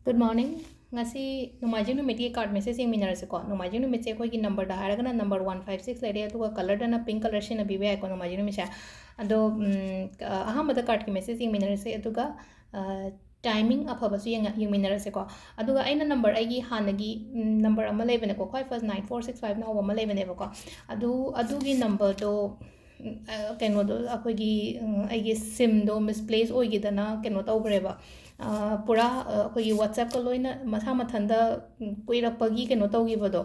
Good morning. Ngasi Nomajing numit card message ing minarase ko. Nomajing numit se koi ki number da haragana number 156 lede atuga color dana pink color shina bibe ko nomajing numit sha. Ado ahamada card ki message ing minarase atuga timing afabasu yung minarase ko. Aduga aina number aigi hanagi number ama lebene ko 5194659 na hoba ama lebene ko. Adugi number do keno do akoigi aigi sim do misplace oigidana keno tawbreba. Pura अखोई WhatsApp को लोइना मसा मथंदा कोई रखपगी के note होगी बदो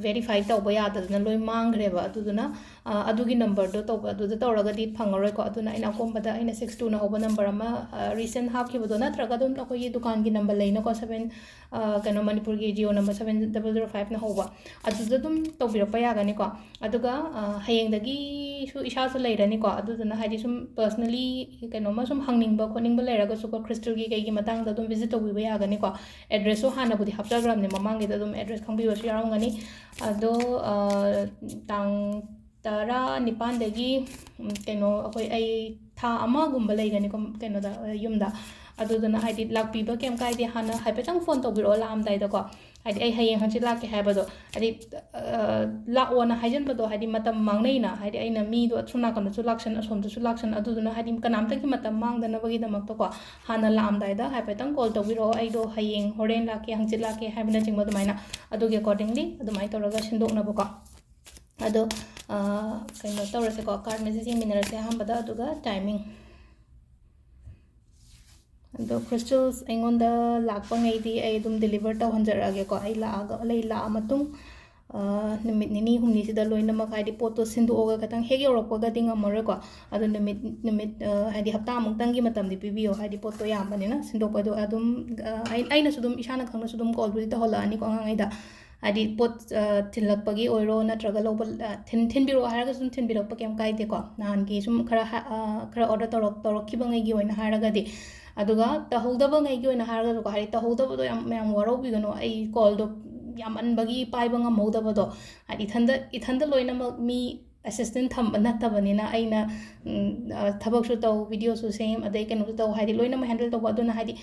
verify तो बया आदत न लोइ मांग रहे बा अदुना अदुगी number दो तो अदुदा तो रगदी फंगरोय को अदुना इन अकोम बदा इन 62 न होबा number अमा recent हाफ की बदो ना तरगा दुम अखोई दुकान की number लेना को 7 कनो मणिपुर की जियो number 7005 न होबा अदुदा दुम तो बिरप यागनी को अदुगा हयेंदगी सु इशा सु लेरनी को अदुना हादि सुम personally कनो मा सुम हंगनिंग बा खोनिंग बा लेरगा सु को crystal की कई मतंग दा दुम visit तो बिबा यागनी को address सो हाना बुदी हफ्ताग्राम ने ममांग दा दुम address खंबी वसु यारंगनी अदो तांग तरा निपान दगी कनो अखोई आई था अमा गुंबा लेगनी को कनो दा युमदा अदुदना हाइदि लाकपीबा केम काइदे हाना हाइपेतंग फोन तोबिरो लामदाइदा को हाइदि आई हयें हंचि लाके हाइबदो हाइदि लाओना हाइजनबदो हाइदि मतम मांगनैना हाइदि आइना मीदो अथुना कनसु लाक्सन असोमदसु लाक्सन अदुदना हाइदि कनामतकी मतम मांगदनबगी दमक्तो को हाना लामदाइदा हाइपेतंग कॉल तोबिरो आइदो हयें होरेन लाके हंचि लाके हाइबना चिंगबो दुमाइना अदुगे अकॉर्डिंगली अदुमाइ तोरगा सिंदोकनबो को अदो कइनो तोरसे को कार्ड मेसेजिंग मिनरसे हमबदा अदुगा टाइमिंग दो crystals aingonda lakpa ngai di ai dum deliver ta honjarage ko ai la matung nimit nini humni sida loina ma kai di photo sindu oga katang hege orok ga dinga more ko adu nimit hadi hapta amuk tangi matam di pbo hadi photo yam bani na sindu pa do adum ai na sudum ishana khangna sudum call budi ta hola ani ko ngai da hadi pot thilakpagi oiro natraga loba thin biro haraga sum thin birok pa kem kai de ko nan gi sum khara order torok ki bangai gi oina haraga di अदुगा तहौदब ngai gi oina haraga ko hari तहौदब do yam waro bigano ai call do yam anbagi paiba ngamodaba do hari ithanda loina mi assistant tham natabani na aina thabak su taw video su same adai ken su taw hari loina ma handle to aduna hari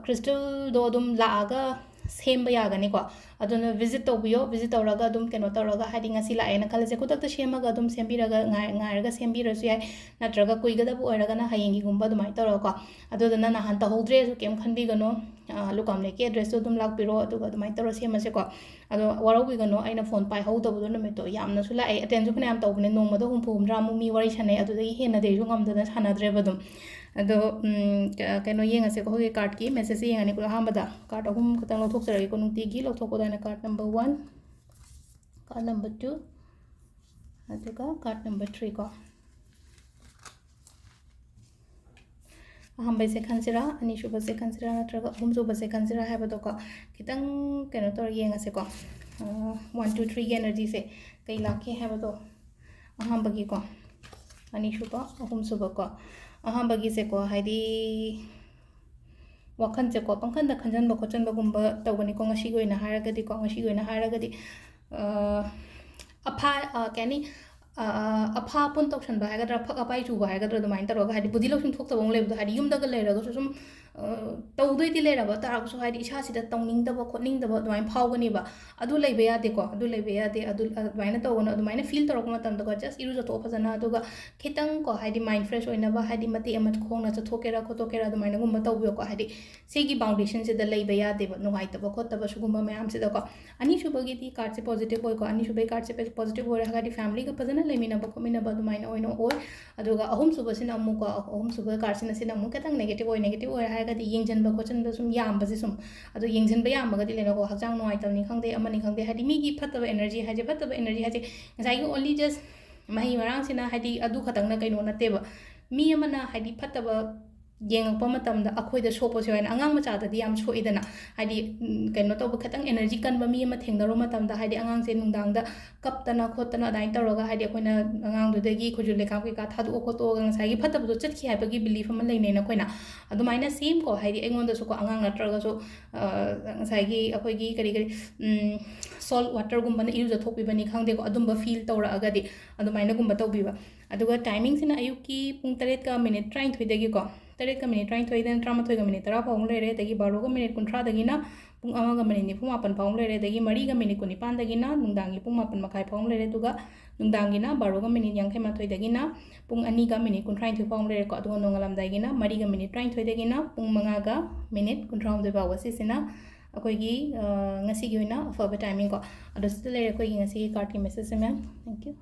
crystal do dum laaga same यागनी को अदुना visit तौबियो visit तौरगा अदुम केनो तौरगा हाइदि ngasi लाएना खलसे कुतक सेमगा अदुम सेमबिरगा ngairga सेमबिरसु याय नत्रगा कुइगदबु ओरगा ना हायेंगी गुंबा दुमाइ तौरको अदुदना ना हन तहौद्रे सु केम खनबिगनो लुकाम लेके एड्रेस तो दुम लाकपिरो अदुगा दुमाइ तौर सेमसे को अदो वरौबिगनो आइना फोन पाइ हौदबदो नमितो यामना सु लाए अटेंशन फने याम तौबने नोंमदो हुमफु हुमद्रा मुमी वरि सने अदुदगी हेना देजु ngамदना सानाद्रेबदुम अदो कनो येंगसे को होगे कार्ड की मेसेज येंगनी को हामबदा कार्ड अहुम खतंग लौथोकजरगे को नुंतिगी लौथोकोदाना कार्ड नंबर 1 कार्ड नंबर 2 अदुगा कार्ड नंबर 3 को अहम से खनसिरा अनीसुब से खनसिरा नत्रगा अहुमसुब से खनसिरा हाबदो को खितंग कनो तोर येंगसे को 1 2 3 की एनर्जी से कई लाखे हाबदो अहम बगी को अनीसुब अहुमसुब को अहम बगी से को हाइदी वखन से को पंखन द खंजन ब खोचन बगुंबा तौबनी को ngasi गोइना हारगदी को ngasi गोइना हारगदी अफा कैनी अफा पुन तौसन बायगद्रा फक अपाई चु बायगद्रा दुमाइन तरोगा हादि बुदि लौसिन थोक तबों लेबदो हादि युमदग लेरगा सुम तौदोइदि लेरबा तारगसु हादि इसा सिदा तौनिंगदब खोनिंगदब दुमाइन फावगनिबा अदु लेबे यादे को अदु लेबे यादे अदु दुमाइन तौगनो दुमाइन फील तरोक मतम दग जस्ट इरु जतो फजना अदुगा खितंग को हादि माइंड फ्रेश ओइनबा हादि मते अमत खोंगना चथोकेरा खोतोकेरा दुमाइन गुम तौबियो को हादि सेगी बाउंडेशन से द लेबे यादे नुगाइतब खोतब सुगुम मयाम से दको अनि सुबगी दी कार्ड से पॉजिटिव होय को अनि सुबे कार्ड से पॉजिटिव होय हादि फैमिली का फजना लेमिना बखमिना दुमाइन ओइनो ओय अदुगा अहुम सुबसिन अमुको अहुम सुब कार्सिन सिन अमु खतंग नेगेटिव ओय हायगदि येंजनबा खोचनबा सुम यामबसे सुम अदु येंजनबा यामगदि लेनको हजांग नोआइतबनि खंगदे अमनि खंगदे हादि मिगी फतब एनर्जी हाजे ngai only just mahi marang sina हादि अदु खतंग न कइनो नतेबा मी अमना हादि फतब येंगप मतमदा अखोइदा सोपोसे होयना अंगांग मचाददि याम सोइदना हादि कइनो तब खतंग एनर्जी कनबा मी अमा थेंगदरो मतमदा हादि अंगांग से नुंदांगदा कपतना खोतना दाइन तौरगा हादि अखोइना अंगांग दुदगी खुजु लेखा के का थादु खोतो गंसागी फतबदो चटखि हाबगी बिलीफ अमा लेनेना खोइना अदुमाइना सेम को हादि एंगोंदा सो को अंगांग नत्रगा सो गंसागी अखोइगी करी सॉल्ट वाटर गुंबना इरु जथोपिबनी खंगदे को अदुंबा फील तौरगदि अदुमाइना गुंबा तौबिबा अदुगा टाइमिंग सिना अयुकी पुंग 3 का मिनिट 33 दगी को ꯇꯔꯦꯠꯀ ꯃꯤꯅꯤꯠ ꯇꯔꯥꯅꯤꯊꯣꯏꯗꯒꯤꯅ ꯇꯔꯥꯃꯥꯊꯣꯏꯒ ꯃꯤꯅꯤꯠ ꯇꯔꯥ ꯐꯥꯎ ꯂꯩꯔꯦ ꯑꯗꯒꯤ ꯕꯥꯔꯣꯒ ꯃꯤꯅꯤꯠ ꯀꯨꯟꯊ꯭ꯔꯥꯗꯒꯤꯅ ꯄꯨꯡ ꯑꯃꯒ ꯃꯤꯅꯤꯠ ꯅꯤꯐꯨꯃꯥꯄꯟ ꯐꯥꯎ ꯂꯩꯔꯦ ꯑꯗꯒꯤ ꯃꯔꯤꯒ ꯃꯤꯅꯤꯠ ꯀꯨꯟꯅꯤꯄꯥꯟꯗꯒꯤꯅ ꯅꯨꯡꯗꯥꯡꯒꯤ ꯄꯨꯡ ꯃꯥꯄꯟ ꯃꯈꯥꯏ ꯐꯥꯎ ꯂꯩꯔꯦ ꯑꯗꯨꯒ ꯅꯨꯡꯗꯥꯡꯒꯤꯅ ꯕꯥꯔꯣꯒ ꯃꯤꯅꯤꯠ ꯌꯥꯡꯈꯩꯃꯥꯊꯣꯏꯗꯒꯤꯅ ꯄꯨꯡ ꯑꯅꯤꯒ ꯃꯤꯅꯤꯠ ꯀꯨꯟꯊ꯭ꯔꯥꯅꯤꯊꯣꯏ ꯐꯥꯎ ꯂꯩꯔꯦꯀꯣ ꯑꯗꯨꯒ ꯅꯣꯡꯉꯥꯜꯂꯝꯗꯥꯏꯒꯤꯅ ꯃꯔꯤꯒ ꯃꯤꯅꯤꯠ ꯇꯔꯥꯅꯤꯊꯣꯏꯗꯒꯤꯅ ꯄꯨꯡ ꯃꯉꯥꯒ ꯃꯤꯅꯤꯠ ꯀꯨꯟꯊ꯭ꯔꯥꯍꯨꯝꯗꯣꯏ ꯐꯥꯎꯕ ꯁꯤꯁꯤꯅ ꯑꯩꯈꯣꯏꯒꯤ ꯉꯁꯤꯒꯤ ꯑꯣꯏꯅ ꯑꯐꯕ ꯇꯥꯏꯃꯤꯡ ꯀꯣ ꯑꯗꯣ ꯁꯤꯗ ꯂꯩꯔꯦ ꯑꯩꯈꯣꯏꯒꯤ ꯉꯁꯤꯒꯤ ꯀꯥꯔꯠꯀꯤ ꯃꯦꯁꯦꯖꯁꯦ ꯃꯦꯝ ꯊꯦꯡꯛ ꯌꯨ